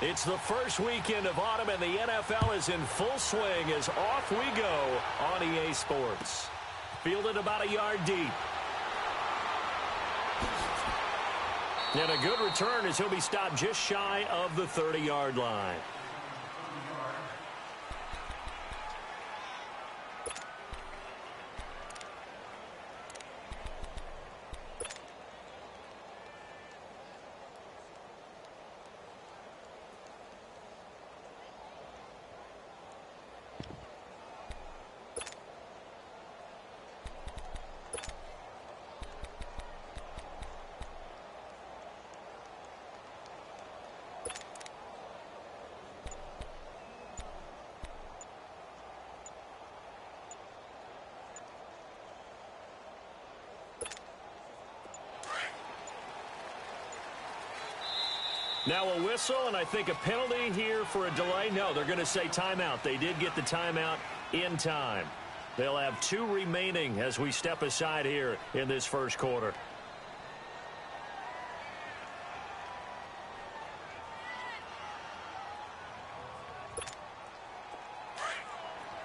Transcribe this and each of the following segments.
It's the first weekend of autumn, and the NFL is in full swing as off we go on EA Sports. Fielded about a yard deep. And a good return as he'll be stopped just shy of the 30-yard line. Now a whistle, and I think a penalty here for a delay. No, they're going to say timeout. They did get the timeout in time. They'll have 2 remaining as we step aside here in this first quarter.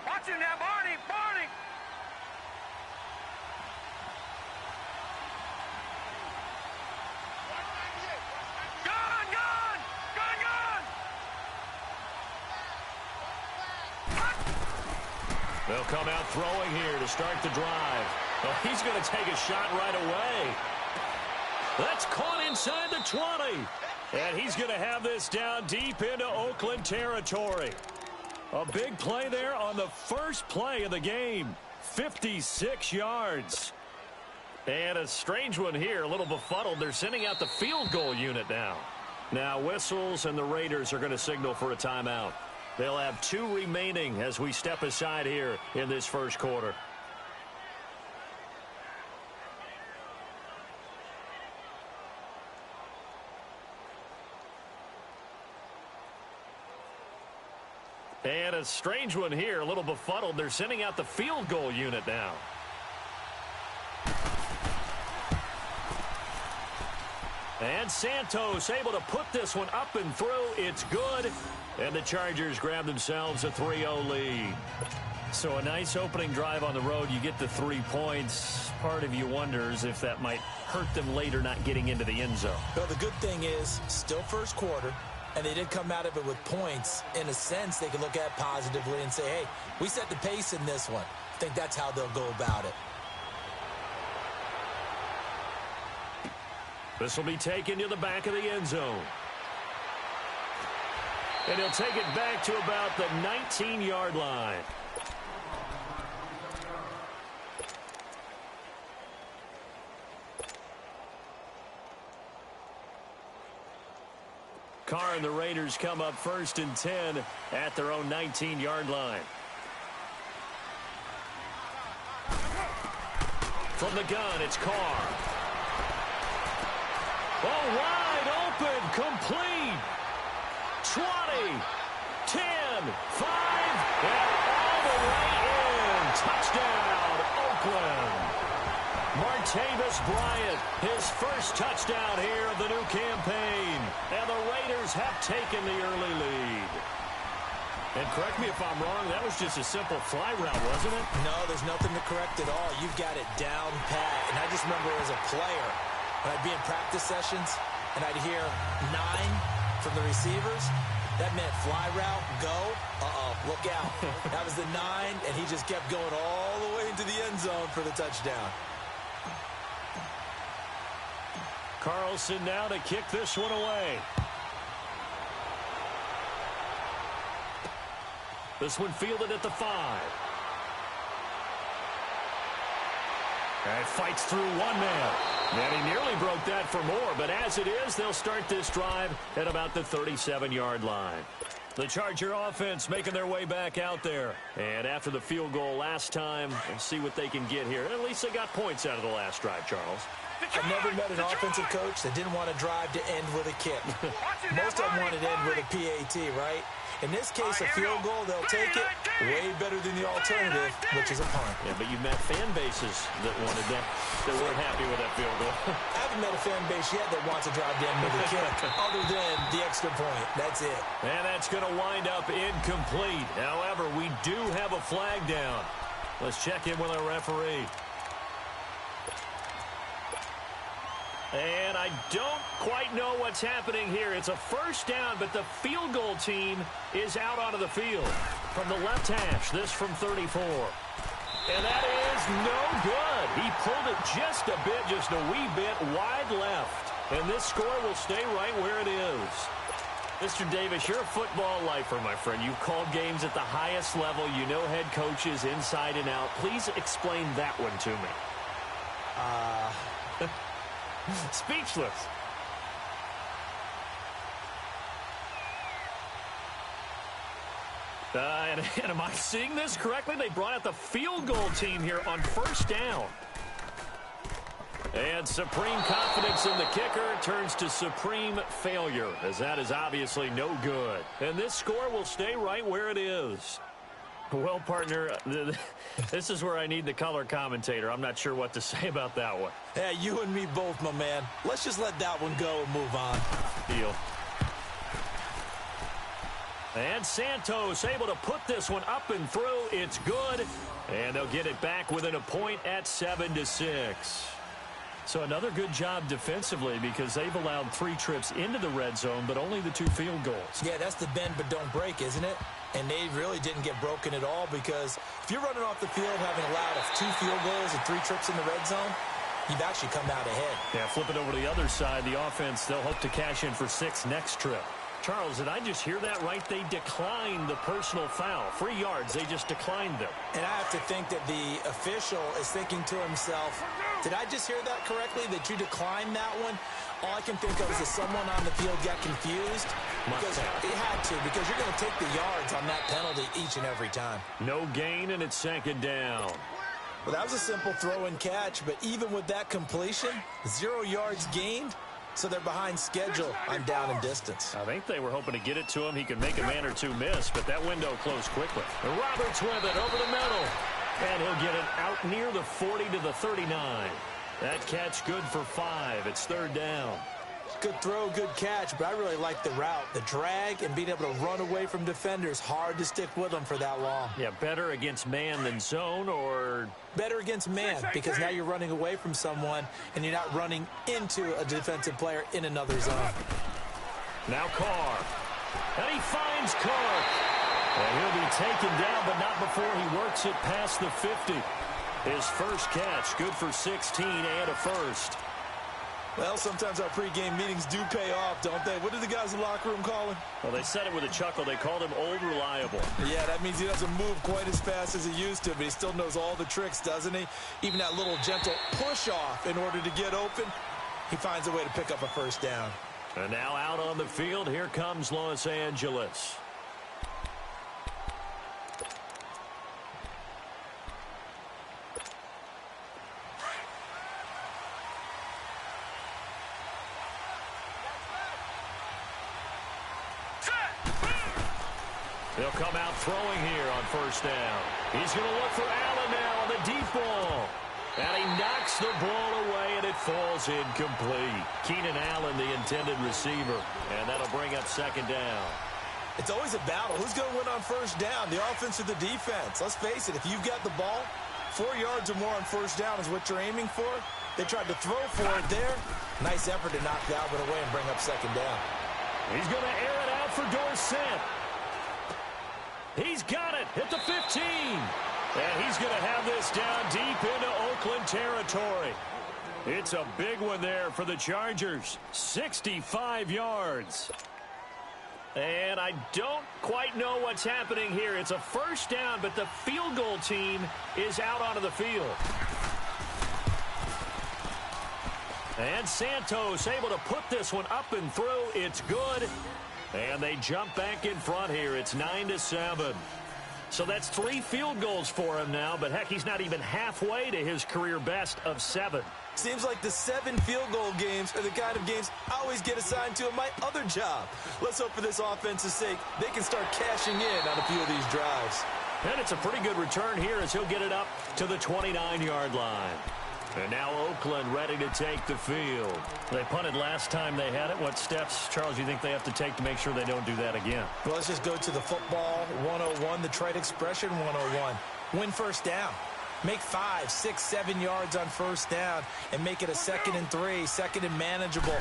Watch him now, Barney! Barney! They'll come out throwing here to start the drive. Well, he's going to take a shot right away. That's caught inside the 20. And he's going to have this down deep into Oakland territory. A big play there on the first play of the game. 56 yards. And a strange one here, a little befuddled. They're sending out the field goal unit now. Now whistles, and the Raiders are going to signal for a timeout. They'll have 2 remaining as we step aside here in this first quarter. And a strange one here, a little befuddled. They're sending out the field goal unit now. And Santos able to put this one up and through. It's good. And the Chargers grab themselves a 3-0 lead. So a nice opening drive on the road. You get the 3 points. Part of you wonders if that might hurt them later not getting into the end zone. Well, the good thing is still first quarter, and they did come out of it with points. In a sense, they can look at positively and say, hey, we set the pace in this one. I think that's how they'll go about it. This will be taken to the back of the end zone. And he'll take it back to about the 19-yard line. Carr and the Raiders come up 1st and 10 at their own 19-yard line. From the gun, it's Carr. Oh, wide open, complete. 20, 10, 5, and all the way in. Touchdown, Oakland. Martavis Bryant, his first touchdown here of the new campaign. And the Raiders have taken the early lead. And correct me if I'm wrong, that was just a simple fly route, wasn't it? No, there's nothing to correct at all. You've got it down pat. And I just remember as a player, when I'd be in practice sessions and I'd hear 9 from the receivers, that meant fly route, go, look out. That was the 9, and he just kept going all the way into the end zone for the touchdown. Carlson now to kick this one away. This one fielded at the 5. And fights through one man. And he nearly broke that for more, but as it is, they'll start this drive at about the 37-yard line. The Charger offense making their way back out there. And after the field goal last time, we'll see what they can get here. At least they got points out of the last drive, Charles. I've never met an offensive coach that didn't want to drive to end with a kick. Most of them wanted to end with a PAT, right? In this case, a field goal, they'll take it way better than the alternative, which is a punt. Yeah, but you met fan bases that wanted that, that weren't happy with that field goal. I haven't met a fan base yet that wants to drive down with a kick other than the extra point. That's it. And that's going to wind up incomplete. However, we do have a flag down. Let's check in with our referee. And I don't quite know what's happening here. It's a first down, but the field goal team is out onto the field. From the left hash, this from 34. And that is no good. He pulled it just a wee bit wide left. And this score will stay right where it is. Mr. Davis, you're a football lifer, my friend. You've called games at the highest level. You know head coaches inside and out. Please explain that one to me. Speechless. And am I seeing this correctly? They brought out the field goal team here on first down. And supreme confidence in the kicker turns to supreme failure, as that is obviously no good. And this score will stay right where it is. Well, partner, this is where I need the color commentator. I'm not sure what to say about that one. Yeah, you and me both, my man. Let's just let that one go and move on. Deal. And Santos able to put this one up and through. It's good. And they'll get it back within a point at 7-6. So another good job defensively because they've allowed 3 trips into the red zone, but only the 2 field goals. Yeah, that's the bend but don't break, isn't it? And they really didn't get broken at all because if you're running off the field having allowed 2 field goals and 3 trips in the red zone, you've actually come out ahead. Yeah, flip it over to the other side. The offense, they'll hope to cash in for 6 next trip. Charles, did I just hear that right? They declined the personal foul. 3 yards, they just declined them. And I have to think that the official is thinking to himself, did I just hear that correctly, that you declined that one? All I can think of is that someone on the field got confused. Because it had to, because you're going to take the yards on that penalty each and every time. No gain, and it's 2nd down. Well, that was a simple throw and catch, but even with that completion, 0 yards gained. So they're behind schedule on down and distance. I think they were hoping to get it to him. He could make a man or 2 miss, but that window closed quickly. And Roberts with it over the middle. And he'll get it out near the 40 to the 39. That catch good for 5. It's 3rd down. Good throw, good catch, but I really like the route. The drag and being able to run away from defenders. Hard to stick with them for that long. Yeah, better against man than zone, or better against man because now you're running away from someone and you're not running into a defensive player in another zone. Now Carr. And he finds Carr. And he'll be taken down, but not before he works it past the 50. His first catch, good for 16 and a first. Well, sometimes our pregame meetings do pay off, don't they? What did the guys in the locker room call him? Well, they said it with a chuckle. They called him Old Reliable. Yeah, that means he doesn't move quite as fast as he used to, but he still knows all the tricks, doesn't he? Even that little gentle push-off in order to get open, he finds a way to pick up a first down. And now out on the field, here comes Los Angeles. They'll come out throwing here on first down. He's going to look for Allen now on the deep ball. And he knocks the ball away, and it falls incomplete. Keenan Allen, the intended receiver. And that'll bring up 2nd down. It's always a battle. Who's going to win on first down, the offense or the defense? Let's face it, if you've got the ball, 4 yards or more on first down is what you're aiming for. They tried to throw for it there. Nice effort to knock Dalvin away and bring up 2nd down. He's going to air it out for Dorsett. He's got it at the 15. And he's going to have this down deep into Oakland territory. It's a big one there for the Chargers. 65 yards. And I don't quite know what's happening here. It's a first down, but the field goal team is out onto the field. And Santos able to put this one up and through. It's good. And they jump back in front here. It's 9-7. So that's 3 field goals for him now, but heck, he's not even halfway to his career best of 7. Seems like the 7 field goal games are the kind of games I always get assigned to in my other job. Let's hope for this offense's sake they can start cashing in on a few of these drives. And it's a pretty good return here as he'll get it up to the 29-yard line. And now Oakland ready to take the field. They punted last time they had it. What steps, Charles, you think they have to take to make sure they don't do that again? Well, let's just go to the football 101, the trade expression 101. Win first down. Make 5, 6, 7 yards on first down and make it a 2nd and 3, 2nd and manageable.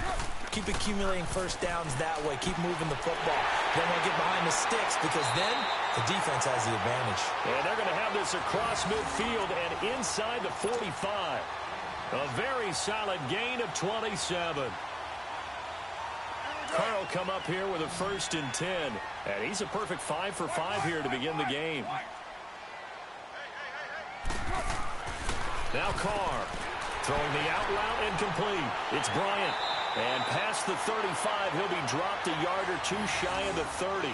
Keep accumulating first downs that way. Keep moving the football. Don't want to get behind the sticks because then the defense has the advantage. And they're going to have this across midfield and inside the 45. A very solid gain of 27. Carl come up here with a 1st and 10. And he's a perfect 5 for 5 here to begin the game. Now Carr throwing the out route incomplete. It's Bryant. And past the 35, he'll be dropped a yard or 2 shy of the 30.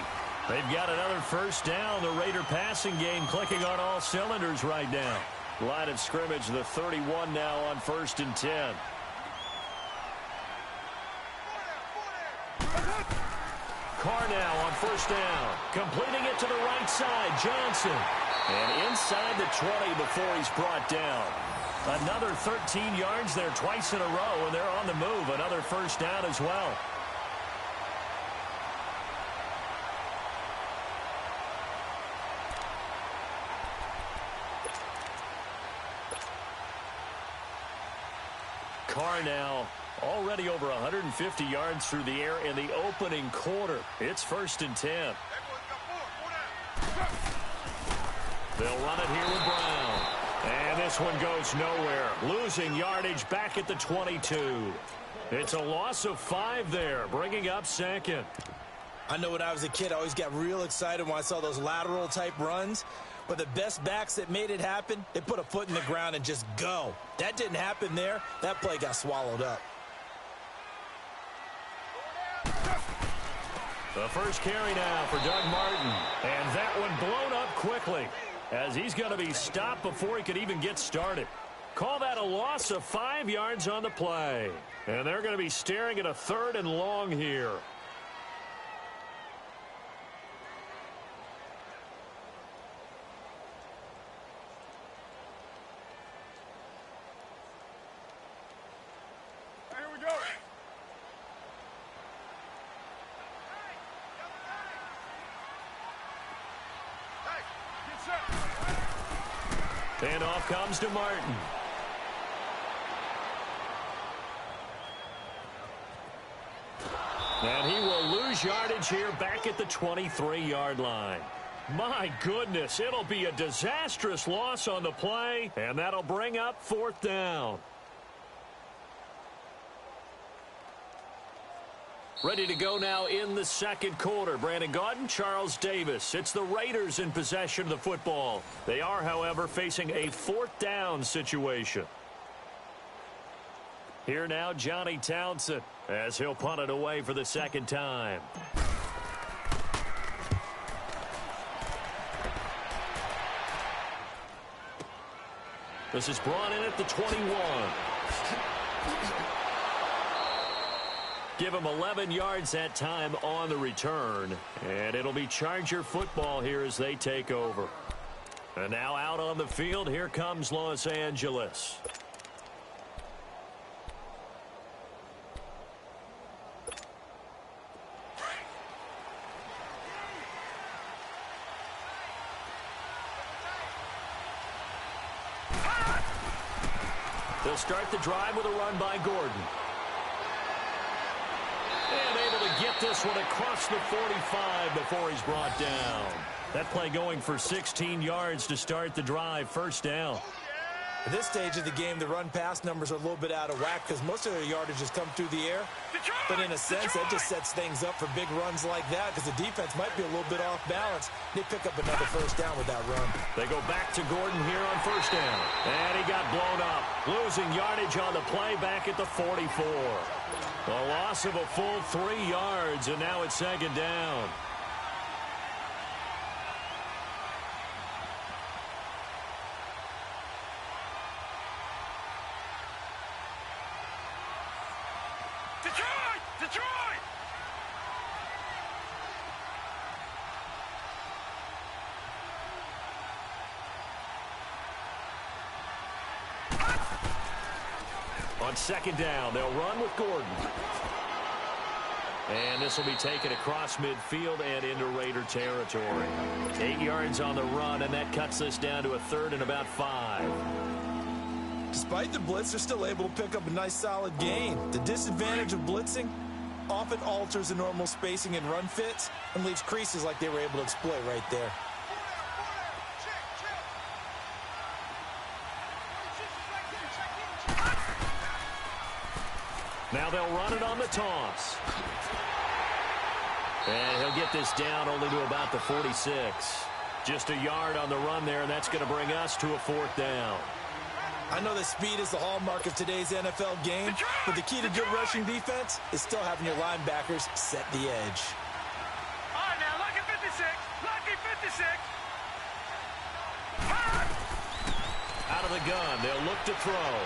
They've got another first down. The Raider passing game clicking on all cylinders right now. Line of scrimmage, the 31 now on 1st and 10. Carr now on 1st down. Completing it to the right side, Johnson. And inside the 20 before he's brought down. Another 13 yards there twice in a row, and they're on the move. Another first down as well. Carr now already over 150 yards through the air in the opening quarter. It's 1st and 10. They'll run it here with Brown. And this one goes nowhere. Losing yardage back at the 22. It's a loss of 5 there, bringing up 2nd. I know when I was a kid, I always got real excited when I saw those lateral-type runs. But the best backs that made it happen, they put a foot in the ground and just go. That didn't happen there. That play got swallowed up. The first carry now for Doug Martin. And that one blown up quickly as he's going to be stopped before he could even get started. Call that a loss of 5 yards on the play. And they're going to be staring at a 3rd and long here. And off comes to Martin. And he will lose yardage here back at the 23-yard line. My goodness, it'll be a disastrous loss on the play, and that'll bring up 4th down. Ready to go now in the 2nd quarter. Brandon Gaudin, Charles Davis. It's the Raiders in possession of the football. They are, however, facing a 4th down situation. Here now, Johnny Townsend, as he'll punt it away for the 2nd time. This is brought in at the 21. Give him 11 yards that time on the return. And it'll be Charger football here as they take over. And now out on the field, here comes Los Angeles. They'll start the drive with a run by Gordon. And able to get this one across the 45 before he's brought down. That play going for 16 yards to start the drive. 1st down. At this stage of the game, the run-pass numbers are a little bit out of whack because most of their yardage has come through the air. But in a sense, that just sets things up for big runs like that because the defense might be a little bit off balance. They pick up another 1st down with that run. They go back to Gordon here on 1st down. And he got blown up. Losing yardage on the play back at the 44. A loss of a full 3 yards, and now it's 2nd down. Detroit! Detroit! On second down, they'll run with Gordon. And this will be taken across midfield and into Raider territory. 8 yards on the run, and that cuts this down to a 3rd and about 5. Despite the blitz, they're still able to pick up a nice solid gain. The disadvantage of blitzing often alters the normal spacing and run fits and leaves creases like they were able to exploit right there. Now they'll run it on the toss. And he'll get this down only to about the 46. Just a yard on the run there, and that's going to bring us to a 4th down. I know that speed is the hallmark of today's NFL game, but the key to good rushing defense is still having your linebackers set the edge. All right, now, lucky 56. Lucky 56. Out of the gun, they'll look to throw.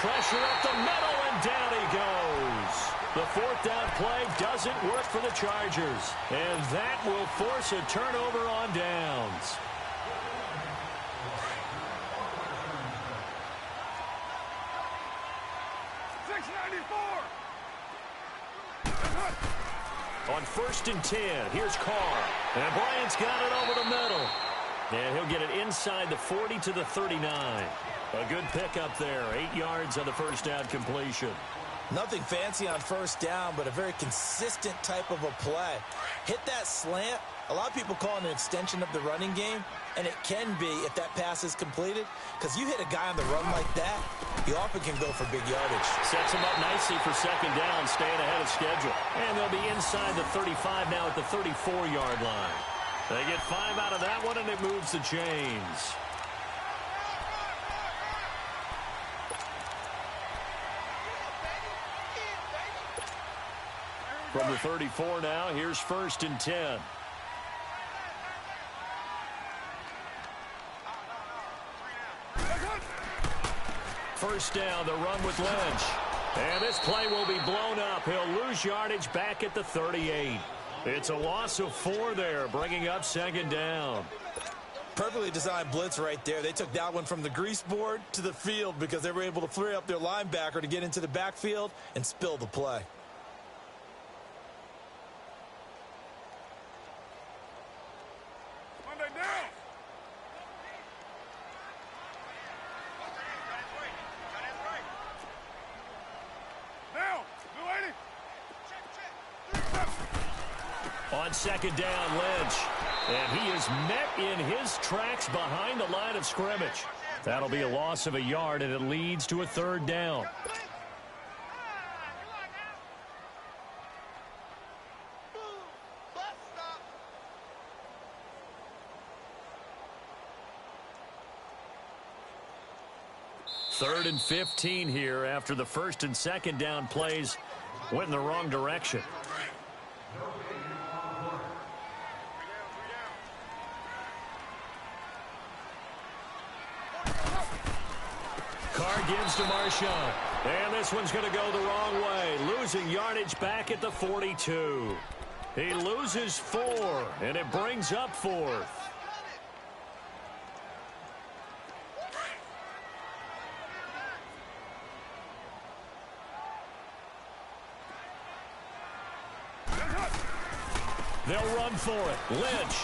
Pressure up the middle, and down he goes. The 4th down play doesn't work for the Chargers, and that will force a turnover on downs. On 1st and 10, here's Carr. And Bryant's got it over the middle. And he'll get it inside the 40 to the 39. A good pickup there. 8 yards on the 1st down completion. Nothing fancy on 1st down, but a very consistent type of a play. Hit that slant. A lot of people call it an extension of the running game, and it can be if that pass is completed, because you hit a guy on the run like that, he often can go for big yardage. Sets him up nicely for 2nd down, staying ahead of schedule. And they'll be inside the 35 now at the 34-yard line. They get 5 out of that one, and it moves the chains. From the 34 now, here's 1st and 10. First down, the run with Lynch. And this play will be blown up. He'll lose yardage back at the 38. It's a loss of 4 there, bringing up 2nd down. Perfectly designed blitz right there. They took that one from the grease board to the field because they were able to free up their linebacker to get into the backfield and spill the play. On 2nd down, Lynch. And he is met in his tracks behind the line of scrimmage. That'll be a loss of a yard, and it leads to a 3rd down. Third and 15 here after the 1st and 2nd down plays went in the wrong direction. Carr gives to Marshawn. And this one's going to go the wrong way. Losing yardage back at the 42. He loses 4, and it brings up 4th. They'll run for it. Lynch.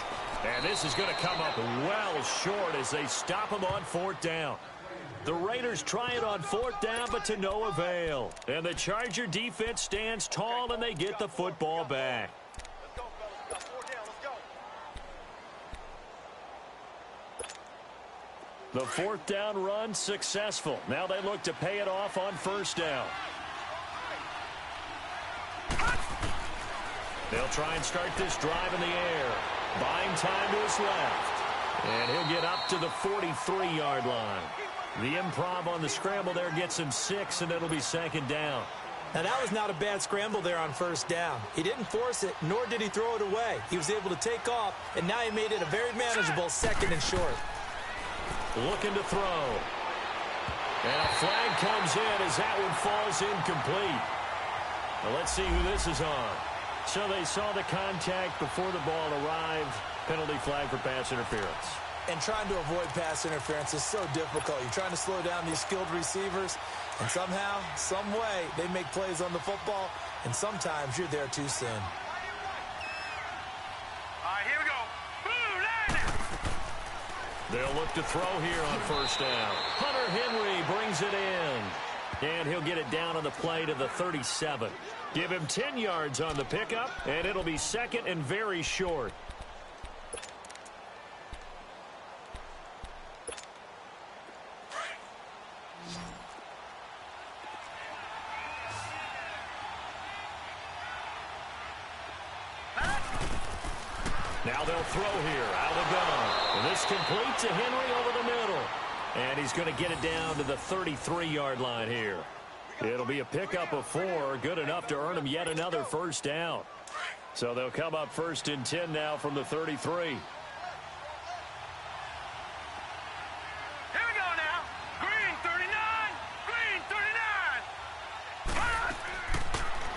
And this is going to come up well short as they stop him on 4th down. The Raiders try it on 4th down, but to no avail. And the Charger defense stands tall, and they get the football back. The 4th down run successful. Now they look to pay it off on 1st down. They'll try and start this drive in the air. Buying time to his left. And he'll get up to the 43-yard line. The improv on the scramble there gets him 6, and it'll be 2nd down. Now, that was not a bad scramble there on 1st down. He didn't force it, nor did he throw it away. He was able to take off, and now he made it a very manageable 2nd and short. Looking to throw. And a flag comes in as that one falls incomplete. Well, let's see who this is on. So they saw the contact before the ball arrived. Penalty flag for pass interference. And trying to avoid pass interference is so difficult. You're trying to slow down these skilled receivers, and somehow, some way, they make plays on the football, and sometimes you're there too soon. All right, here we go. Boom, line it. They'll look to throw here on first down. Hunter Henry brings it in. And he'll get it down on the play to the 37. Give him 10 yards on the pickup, and it'll be second and very short. Now they'll throw here out of the gun. And this complete to Henry over the middle. And he's going to get it down to the 33-yard line here. It'll be a pickup of 4, good enough to earn him yet another first down. So they'll come up first and 10 now from the 33. Here we go now. Green 39. Green 39.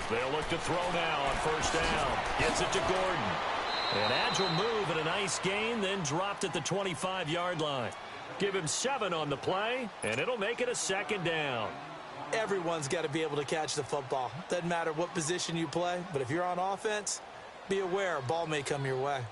They'll look to throw now on first down. Gets it to Gordon. An agile move and a nice gain, then dropped at the 25-yard line. Give him 7 on the play, and it'll make it a second down. Everyone's got to be able to catch the football. Doesn't matter what position you play, but if you're on offense, be aware a ball may come your way.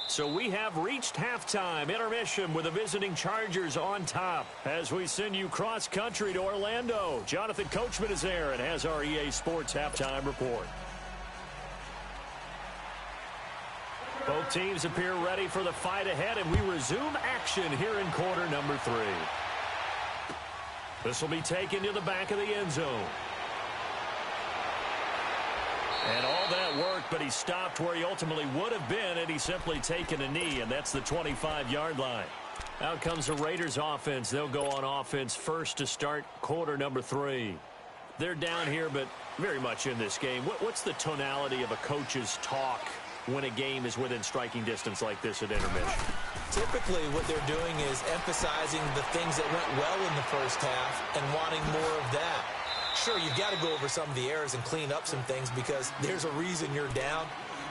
So we have reached halftime intermission with the visiting Chargers on top as we send you cross-country to Orlando. Jonathan Coachman is there and has our EA Sports halftime report. Both teams appear ready for the fight ahead, and we resume action here in quarter number 3. This will be taken to the back of the end zone. And all that worked, but he stopped where he ultimately would have been had he simply taken a knee, and that's the 25-yard line. Out comes the Raiders offense. They'll go on offense first to start quarter number 3. They're down here, but very much in this game. What's the tonality of a coach's talk when a game is within striking distance like this at intermission? Typically, what they're doing is emphasizing the things that went well in the first half and wanting more of that. Sure, you've got to go over some of the errors and clean up some things because there's a reason you're down.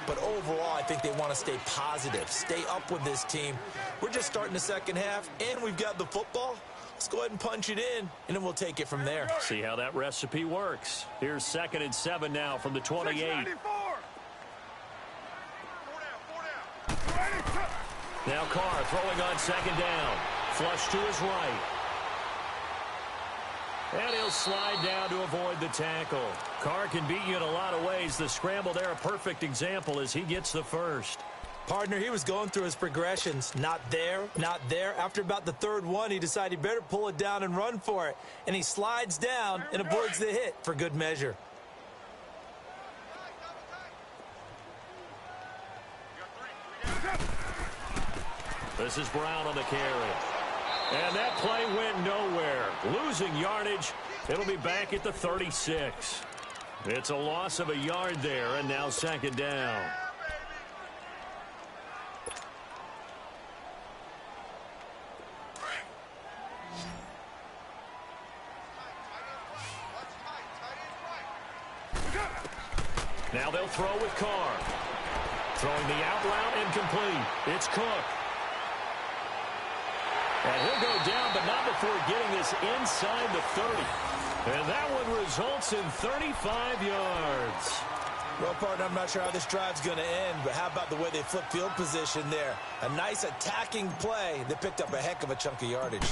But overall, I think they want to stay positive, stay up with this team. We're just starting the second half, and we've got the football. Let's go ahead and punch it in, and then we'll take it from there. See how that recipe works. Here's 2nd and 7 now from the 28. 694. Now Carr throwing on 2nd down. Flush to his right. And he'll slide down to avoid the tackle. Carr can beat you in a lot of ways. The scramble there, a perfect example as he gets the first. Partner, he was going through his progressions. Not there, not there. After about the 3rd one, he decided he better pull it down and run for it. And he slides down and avoids the hit for good measure. This is Brown on the carry. And that play went nowhere. Losing yardage. It'll be back at the 36. It's a loss of a yard there, and now 2nd down. Now they'll throw with Carr. Throwing the out route incomplete. It's Cook. And he'll go down, but not before getting this inside the 30. And that one results in 35 yards. Well, partner, I'm not sure how this drive's going to end, but how about the way they flip field position there? A nice attacking play that picked up a heck of a chunk of yardage.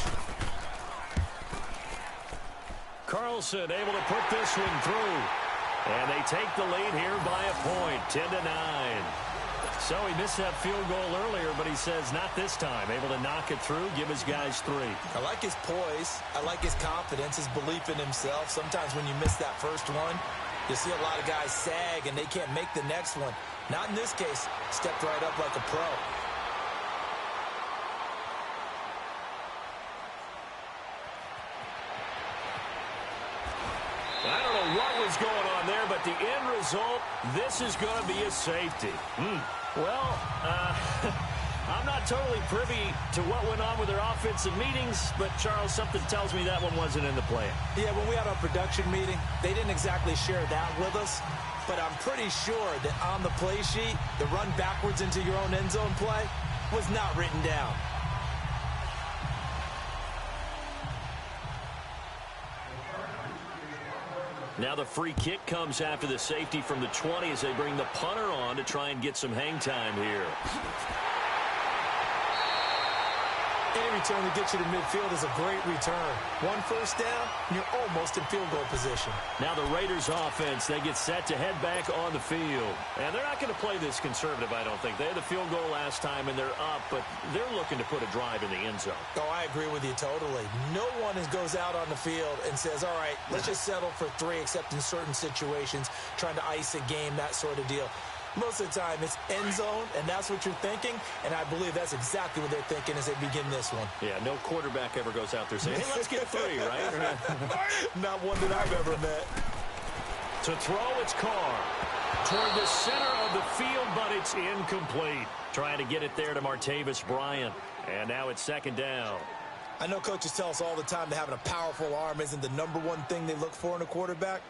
Carlson able to put this one through. And they take the lead here by a point, 10-9. So he missed that field goal earlier, but he says not this time. Able to knock it through, give his guys 3. I like his poise. I like his confidence, his belief in himself. Sometimes when you miss that first one, you see a lot of guys sag and they can't make the next one. Not in this case. Stepped right up like a pro. I don't know what was going on there, but the end result, this is going to be a safety. Well, I'm not totally privy to what went on with their offensive meetings, but, Charles, something tells me that one wasn't in the plan. Yeah, when we had our production meeting, they didn't exactly share that with us, but I'm pretty sure that on the play sheet, the run backwards into your own end zone play was not written down. Now the free kick comes after the safety from the 20 as they bring the punter on to try and get some hang time here. Any return that gets you to midfield is a great return. One first down, and you're almost in field goal position. Now the Raiders offense, they get set to head back on the field. And they're not going to play this conservative, I don't think. They had the field goal last time, and they're up, but they're looking to put a drive in the end zone. Oh, I agree with you totally. No one goes out on the field and says, all right, let's just settle for 3, except in certain situations, trying to ice a game, that sort of deal. Most of the time, it's end zone, and that's what you're thinking, and I believe that's exactly what they're thinking as they begin this one. Yeah, no quarterback ever goes out there saying, hey, let's get 3, right? Not one that I've ever met. To throw, it's Carr. Toward the center of the field, but it's incomplete. Trying to get it there to Martavis Bryant, and now it's second down. I know coaches tell us all the time that having a powerful arm isn't the #1 thing they look for in a quarterback,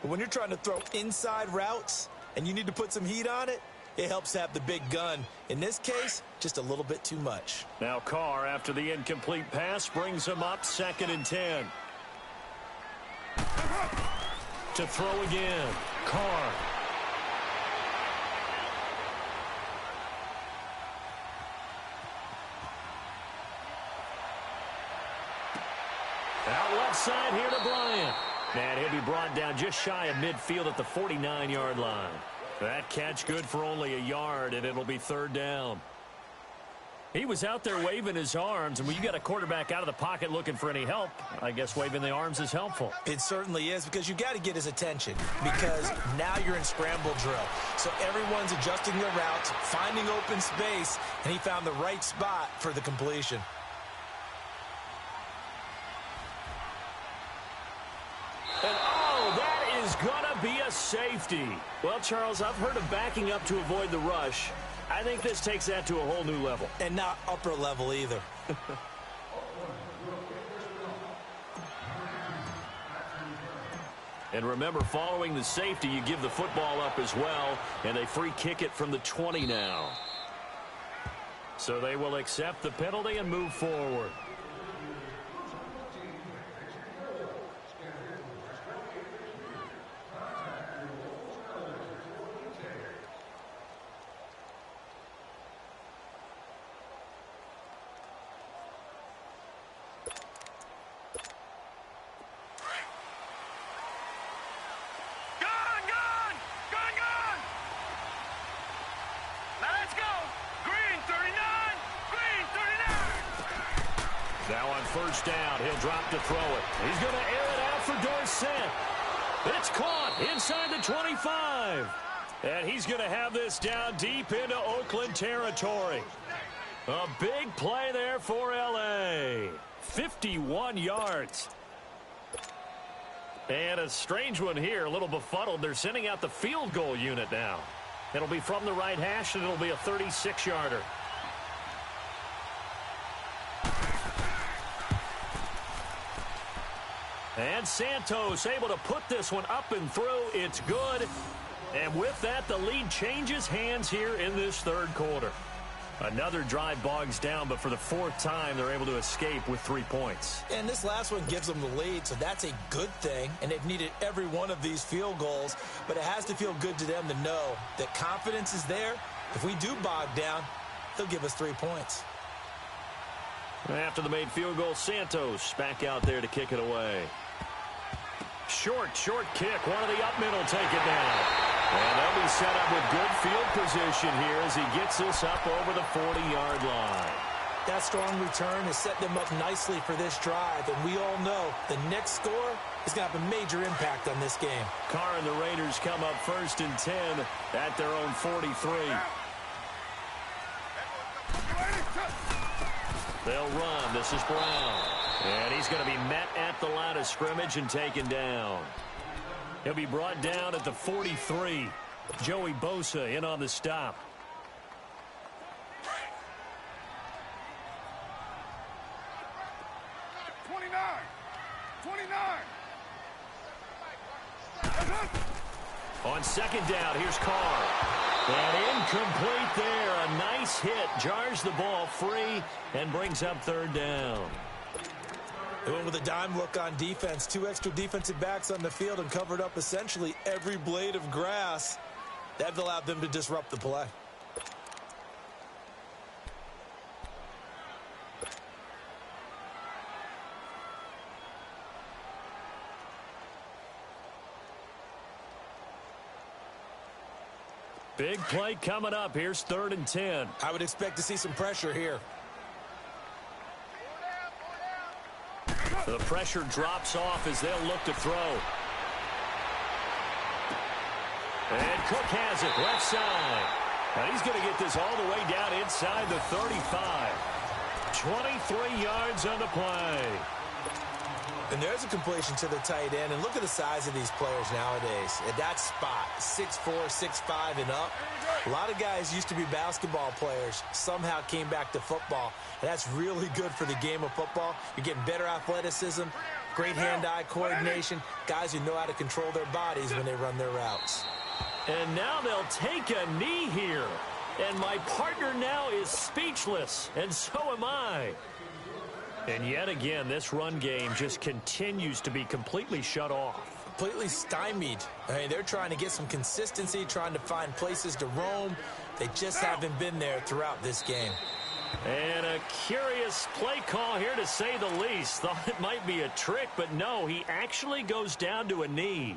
but when you're trying to throw inside routes, and you need to put some heat on it, it helps have the big gun. In this case, just a little bit too much. Now Carr, after the incomplete pass, brings him up 2nd and 10. To throw again, Carr. Out left side here to Bryant. And he'll be brought down just shy of midfield at the 49-yard line. That catch good for only a yard, and it'll be 3rd down. He was out there waving his arms, and when you got a quarterback out of the pocket looking for any help, I guess waving the arms is helpful. It certainly is, because you got to get his attention, because now you're in scramble drill. So everyone's adjusting their routes, finding open space, and he found the right spot for the completion. And, oh, that is going to be a safety. Well, Charles, I've heard of backing up to avoid the rush. I think this takes that to a whole new level. And not upper level either. And remember, following the safety, you give the football up as well, and they free kick it from the 20 now. So they will accept the penalty and move forward. Now on 1st down, he'll drop to throw it. He's going to air it out for Dorsett. It's caught inside the 25. And he's going to have this down deep into Oakland territory. A big play there for L.A. 51 yards. And a strange one here, a little befuddled. They're sending out the field goal unit now. It'll be from the right hash, and it'll be a 36-yarder. And Santos able to put this one up and through. It's good. And with that, the lead changes hands here in this 3rd quarter. Another drive bogs down, but for the 4th time, they're able to escape with 3 points. And this last one gives them the lead, so that's a good thing. And they've needed every one of these field goals, but it has to feel good to them to know that confidence is there. If we do bog down, they'll give us 3 points. After the made field goal, Santos back out there to kick it away. Short kick. One of the up middle take it down. And they'll be set up with good field position here as he gets this up over the 40-yard line. That strong return has set them up nicely for this drive, and we all know the next score is going to have a major impact on this game. Carr and the Raiders come up 1st and 10 at their own 43. They'll run. This is Brown. And he's going to be met at the line of scrimmage and taken down. He'll be brought down at the 43. Joey Bosa in on the stop. On second down, here's Carr. And incomplete there. A nice hit. Jars the ball free and brings up third down. They went with a dime look on defense. 2 extra defensive backs on the field and covered up essentially every blade of grass. That allowed them to disrupt the play. Big play coming up. Here's 3rd and 10. I would expect to see some pressure here. The pressure drops off as they'll look to throw. And Cook has it left side. And he's going to get this all the way down inside the 35. 23 yards on the play. And there's a completion to the tight end. And look at the size of these players nowadays. At that spot, 6'4", 6'5", and up. A lot of guys used to be basketball players, somehow came back to football. And that's really good for the game of football. You're getting better athleticism, great hand-eye coordination, guys who know how to control their bodies when they run their routes. And now they'll take a knee here. And my partner now is speechless, and so am I. And yet again, this run game just continues to be completely shut off. Completely stymied. I mean, they're trying to get some consistency, trying to find places to roam. They just haven't been there throughout this game. And a curious play call here, to say the least. Thought it might be a trick, but no, he actually goes down to a knee.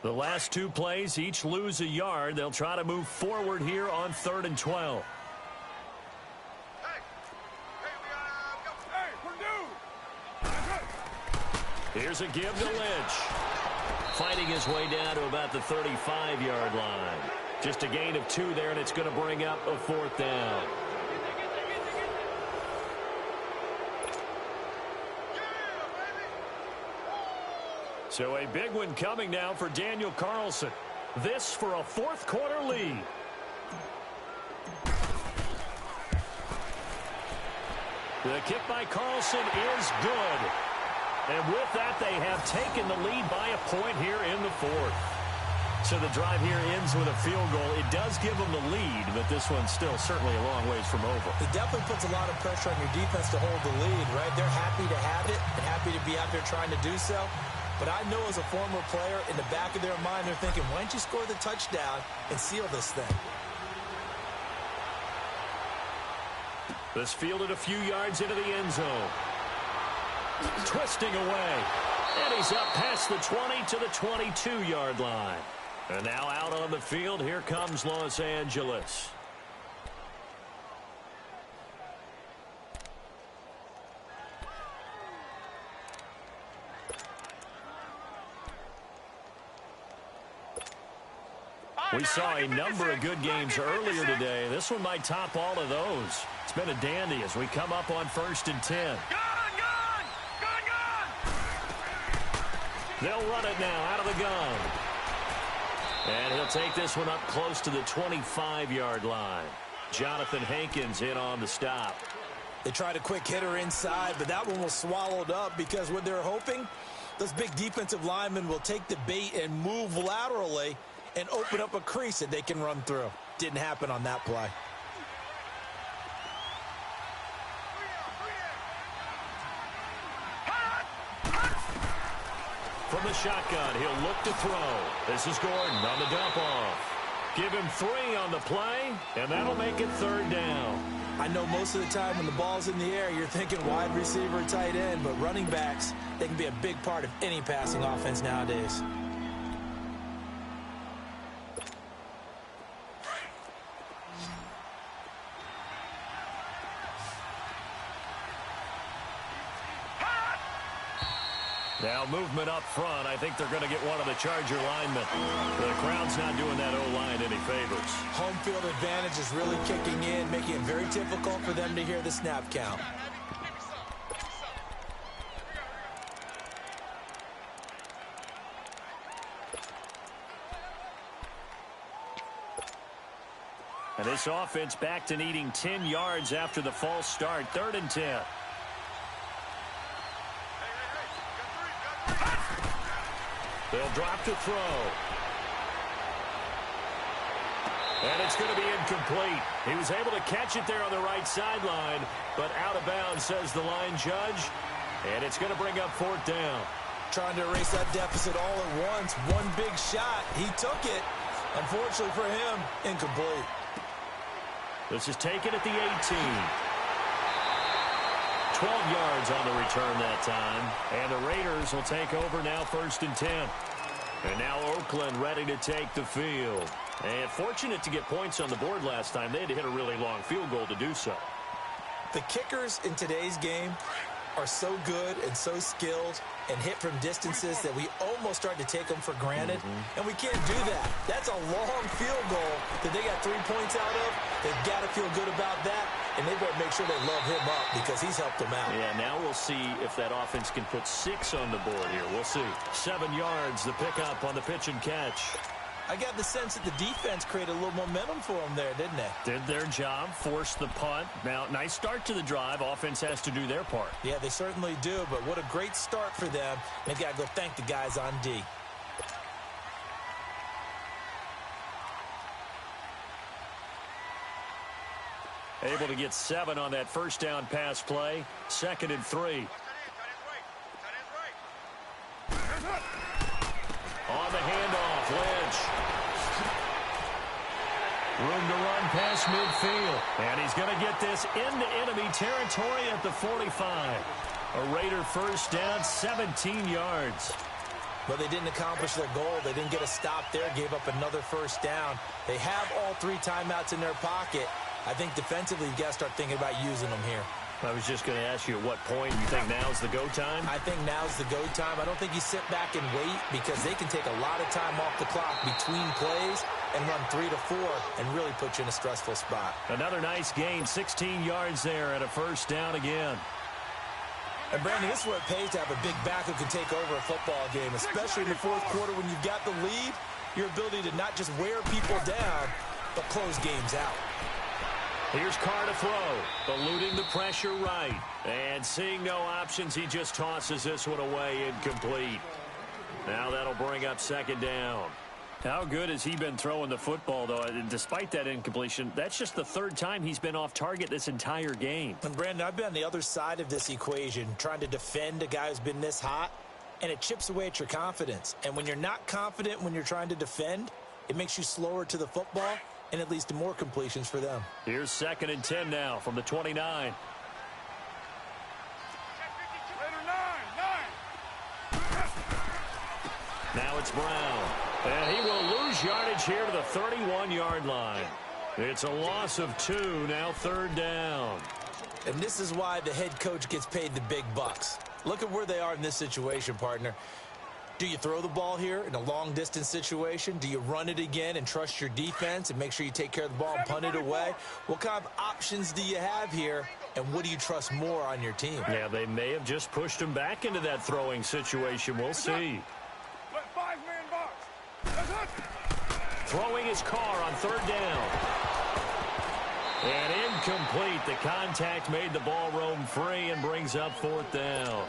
The last 2 plays, each lose a yard. They'll try to move forward here on 3rd and 12. Here's a give to Lynch. Fighting his way down to about the 35-yard line. Just a gain of 2 there, and it's going to bring up a 4th down. So a big one coming now for Daniel Carlson. This for a 4th quarter lead. The kick by Carlson is good. And with that, they have taken the lead by a point here in the 4th. So the drive here ends with a field goal. It does give them the lead, but this one's still certainly a long ways from over. It definitely puts a lot of pressure on your defense to hold the lead, right? They're happy to have it and happy to be out there trying to do so. But I know as a former player, in the back of their mind, they're thinking, why don't you score the touchdown and seal this thing? This fielded a few yards into the end zone. Twisting away. And he's up past the 20 to the 22-yard line. And now out on the field, here comes Los Angeles. We saw a number of good games earlier today. This one might top all of those. It's been a dandy as we come up on 1st and 10. They'll run it now out of the gun. And he'll take this one up close to the 25-yard line. Jonathan Hankins in on the stop. They tried a quick hitter inside, but that one was swallowed up because what they're hoping, those big defensive linemen will take the bait and move laterally and open up a crease that they can run through. Didn't happen on that play. From the shotgun, he'll look to throw. This is Gordon on the dump off. Give him 3 on the play, and that'll make it 3rd down. I know most of the time when the ball's in the air, you're thinking wide receiver, tight end, but running backs, they can be a big part of any passing offense nowadays. Now movement up front. I think they're going to get one of the Charger linemen. The crowd's not doing that O-line any favors. Home field advantage is really kicking in, making it very difficult for them to hear the snap count. And this offense back to needing 10 yards after the false start. 3rd and 10. They'll drop to throw. And it's going to be incomplete. He was able to catch it there on the right sideline, but out of bounds, says the line judge. And it's going to bring up 4th down. Trying to erase that deficit all at once. One big shot. He took it. Unfortunately for him, incomplete. This is taken at the 18. 12 yards on the return that time. And the Raiders will take over now 1st and 10. And now Oakland ready to take the field. And fortunate to get points on the board last time. They had to hit a really long field goal to do so. The kickers in today's game are so good and so skilled and hit from distances that we almost start to take them for granted. And we can't do that. That's a long field goal that they got 3 points out of. They've got to feel good about that. And they better make sure they love him up because he's helped them out. Yeah, now we'll see if that offense can put 6 on the board here. We'll see. 7 yards, the pickup on the pitch and catch. I got the sense that the defense created a little momentum for them there, didn't they? Did their job, forced the punt. Now, nice start to the drive. Offense has to do their part. Yeah, they certainly do, but what a great start for them. They've got to go thank the guys on D. Able to get 7 on that first down pass play. 2nd and 3. On the handoff, Lynch. Room to run past midfield. And he's going to get this into enemy territory at the 45. A Raider first down, 17 yards. But they didn't accomplish their goal. They didn't get a stop there, gave up another first down. They have all 3 timeouts in their pocket. I think defensively you've got to start thinking about using them here. I was just going to ask you at what point you think now's the go time? I think now's the go time. I don't think you sit back and wait because they can take a lot of time off the clock between plays and run 3 to 4 and really put you in a stressful spot. Another nice gain, 16 yards there and a first down again. And, Brandon, this is where it pays to have a big back who can take over a football game, especially in the 4th quarter when you've got the lead, your ability to not just wear people down, but close games out. Here's Carr to throw, eluding the pressure right. And seeing no options, he just tosses this one away, incomplete. Now that'll bring up 2nd down. How good has he been throwing the football, though? And despite that incompletion, that's just the 3rd time he's been off target this entire game. And, Brandon, I've been on the other side of this equation, trying to defend a guy who's been this hot, and it chips away at your confidence. And when you're not confident when you're trying to defend, it makes you slower to the football, and it leads to more completions for them. Here's 2nd and 10 now from the 29. Now it's Brown. And he will lose yardage here to the 31-yard line. It's a loss of 2, now 3rd down. And this is why the head coach gets paid the big bucks. Look at where they are in this situation, partner. Do you throw the ball here in a long-distance situation? Do you run it again and trust your defense and make sure you take care of the ball and punt it away? What kind of options do you have here, and what do you trust more on your team? Yeah, they may have just pushed him back into that throwing situation. We'll see. Throwing his Carr on 3rd down. And incomplete. The contact made the ball roam free and brings up 4th down.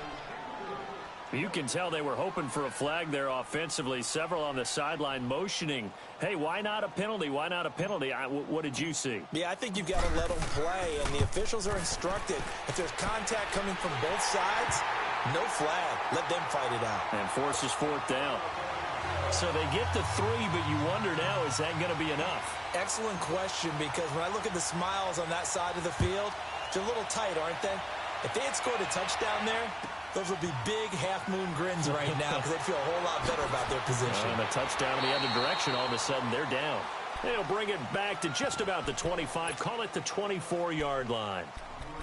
You can tell they were hoping for a flag there offensively. Several on the sideline motioning. Hey, why not a penalty? Why not a penalty? What did you see? Yeah, I think you've got to let them play, and the officials are instructed. If there's contact coming from both sides, no flag. Let them fight it out. And forces 4th down. So they get to 3, but you wonder now, is that going to be enough? Excellent question, because when I look at the smiles on that side of the field, they're a little tight, aren't they? If they had scored a touchdown there, those would be big half-moon grins right now because they'd feel a whole lot better about their position. And a touchdown in the other direction, all of a sudden they're down. They'll bring it back to just about the 25, call it the 24-yard line.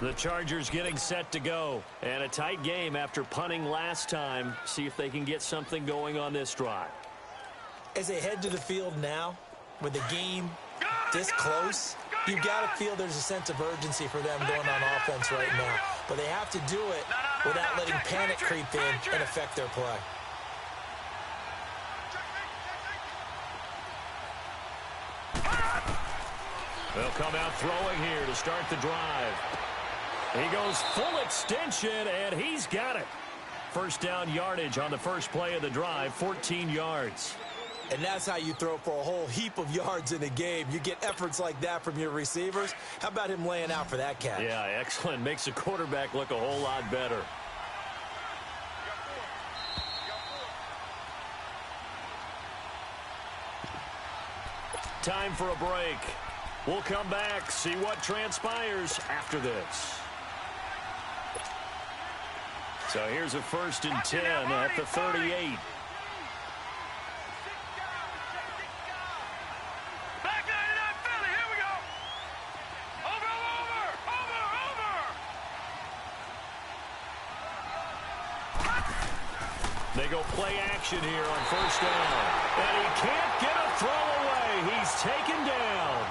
The Chargers getting set to go. And a tight game after punting last time. See if they can get something going on this drive. As they head to the field now, with the game this close, you've got to feel there's a sense of urgency for them going on offense right now. But they have to do it without letting panic creep in and affect their play. They'll come out throwing here to start the drive. He goes full extension, and he's got it. First down yardage on the first play of the drive, 14 yards. And that's how you throw for a whole heap of yards in a game. You get efforts like that from your receivers. How about him laying out for that catch? Yeah, excellent. Makes the quarterback look a whole lot better. Time for a break. We'll come back, see what transpires after this. So here's a 1st and 10 at the 38. They go play action here on 1st down. And he can't get a throw away. He's taken down.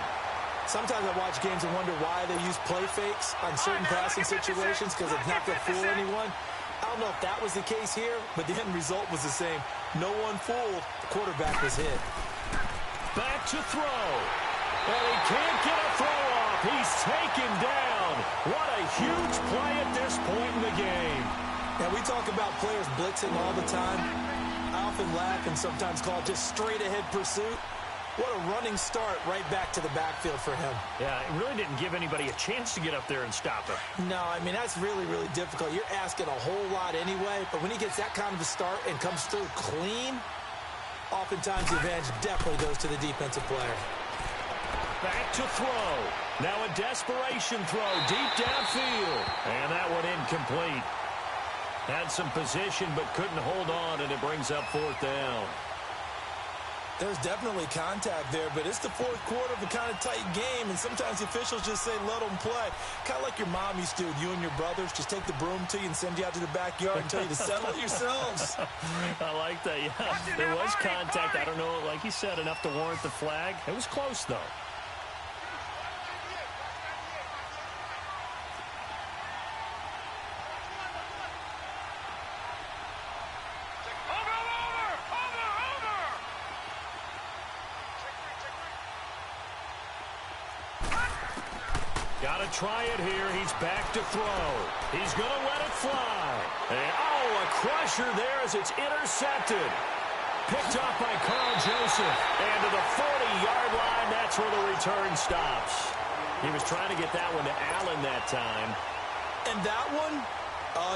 Sometimes I watch games and wonder why they use play fakes on certain passing situations because it's not going to fool anyone. I don't know if that was the case here, but the end result was the same. No one fooled. The quarterback was hit. Back to throw. And he can't get a throw off. He's taken down. What a huge play at this point in the game. Now, we talk about players blitzing all the time. I often laugh and sometimes call it just straight-ahead pursuit. What a running start right back to the backfield for him. Yeah, it really didn't give anybody a chance to get up there and stop him. No, I mean, that's really, really difficult. You're asking a whole lot anyway, but when he gets that kind of a start and comes through clean, oftentimes the advantage definitely goes to the defensive player. Back to throw. Now a desperation throw deep downfield. And that one incomplete. Had some position but couldn't hold on, and it brings up 4th down. There's definitely contact there, but it's the 4th quarter of a kind of tight game, and sometimes the officials just say, let them play. Kind of like your mom used to do with you and your brothers. Just take the broom to you and send you out to the backyard and tell you to settle it yourselves. I like that, yeah. There was contact. I don't know, like you said, enough to warrant the flag. It was close, though. Got to try it here. He's back to throw. He's going to let it fly. And, a crusher there as it's intercepted. Picked off by Carl Joseph. And to the 40-yard line, that's where the return stops. He was trying to get that one to Allen that time. And that one,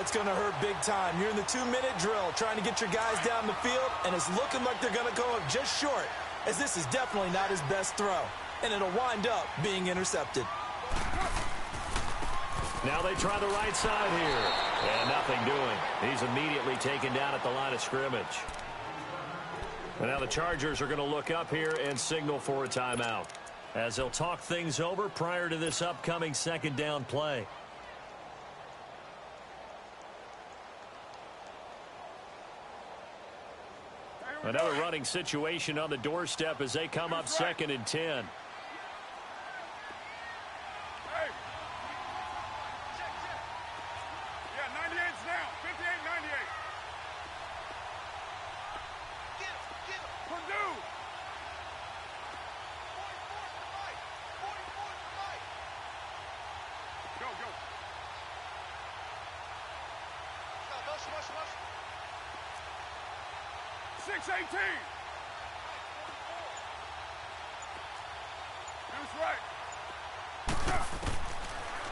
it's going to hurt big time. You're in the 2-minute drill trying to get your guys down the field, and it's looking like they're going to go up just short, as this is definitely not his best throw. And it'll wind up being intercepted. Now they try the right side here. And nothing doing. He's immediately taken down at the line of scrimmage. And now the Chargers are going to look up here and signal for a timeout, as they'll talk things over prior to this upcoming 2nd down play. Another running situation on the doorstep as they come up 2nd and 10.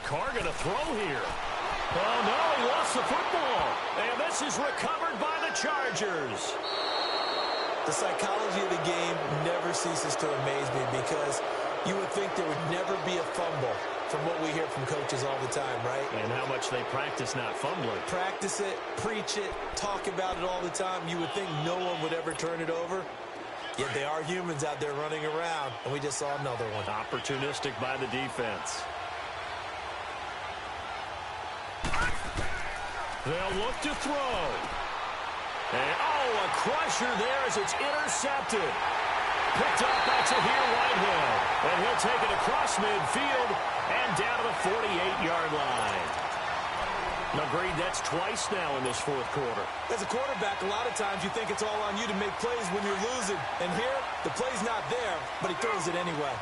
Carr going to throw here. Oh, no, he lost the football. And this is recovered by the Chargers. The psychology of the game never ceases to amaze me, because you would think there would never be a fumble from what we hear from coaches all the time, right? And how much they practice not fumbling. Practice it, preach it, talk about it all the time. You would think no one would ever turn it over. Yet they are humans out there running around, and we just saw another one. Opportunistic by the defense. They'll look to throw. And, a crusher there as it's intercepted. Picked up by Tahir Whitehead. And he'll take it across midfield and down to the 48-yard line. Agreed, that's twice now in this fourth quarter. As a quarterback, a lot of times you think it's all on you to make plays when you're losing. And here, the play's not there, but he throws it anyway.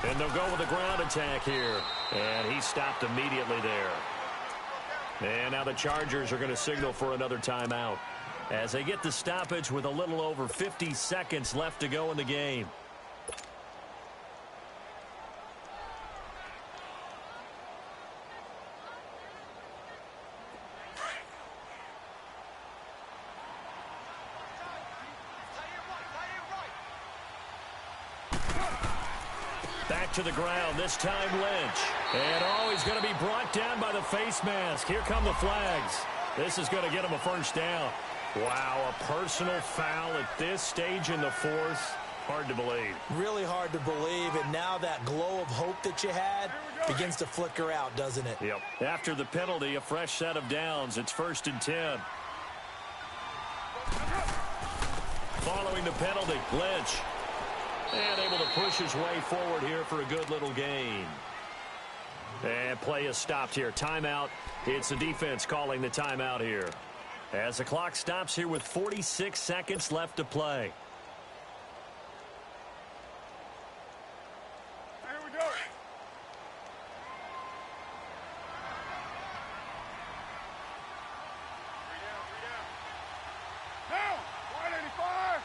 And they'll go with a ground attack here. And he stopped immediately there. And now the Chargers are going to signal for another timeout as they get the stoppage with a little over 50 seconds left to go in the game. Back to the ground, this time Lynch. And he's going to be brought down by the face mask. Here come the flags. This is going to get him a first down. Wow, a personal foul at this stage in the fourth. Hard to believe. Really hard to believe, and now that glow of hope that you had begins to flicker out, doesn't it? Yep. After the penalty, a fresh set of downs. It's 1st and 10. Following the penalty, Lynch. And able to push his way forward here for a good little gain. And play is stopped here. Timeout. It's the defense calling the timeout here. As the clock stops here with 46 seconds left to play. Here we go. Down. 185.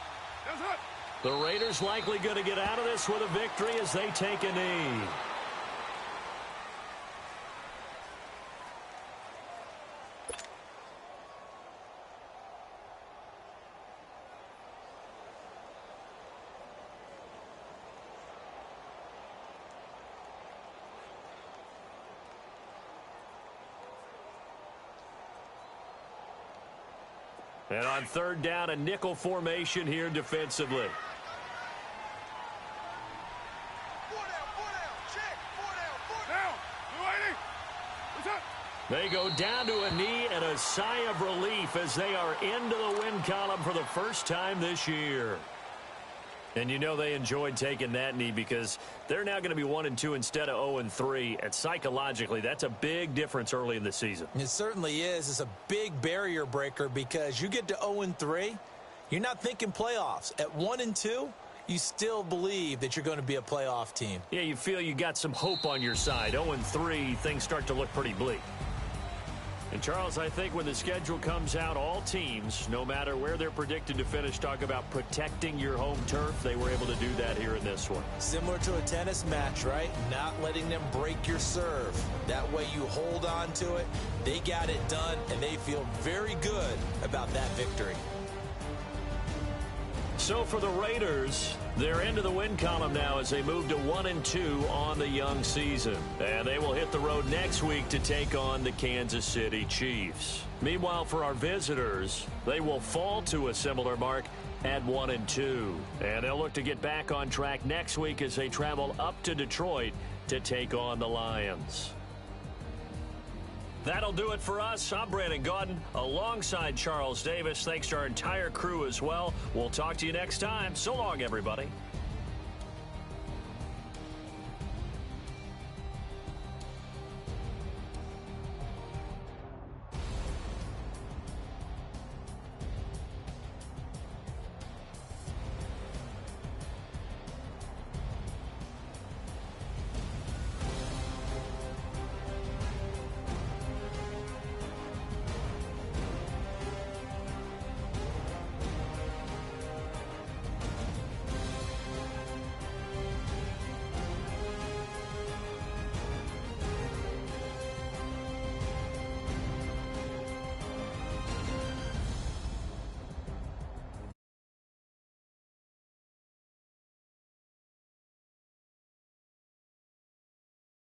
That's it. The Raiders likely going to get out of this with a victory as they take a knee. And on 3rd down, a nickel formation here defensively. They go down to a knee and a sigh of relief as they are into the win column for the first time this year. And you know they enjoyed taking that knee because they're now going to be 1-2 instead of 0-3. And psychologically, that's a big difference early in the season. It certainly is. It's a big barrier breaker because you get to 0-3, you're not thinking playoffs. At 1-2, you still believe that you're going to be a playoff team. Yeah, you feel you got some hope on your side. 0-3, things start to look pretty bleak. And, Charles, I think when the schedule comes out, all teams, no matter where they're predicted to finish, talk about protecting your home turf. They were able to do that here in this one. Similar to a tennis match, right? Not letting them break your serve. That way you hold on to it. They got it done, and they feel very good about that victory. So for the Raiders, they're into the win column now as they move to 1-2 on the young season. And they will hit the road next week to take on the Kansas City Chiefs. Meanwhile, for our visitors, they will fall to a similar mark at 1-2. And they'll look to get back on track next week as they travel up to Detroit to take on the Lions. That'll do it for us. I'm Brandon Gaudin alongside Charles Davis. Thanks to our entire crew as well. We'll talk to you next time. So long, everybody.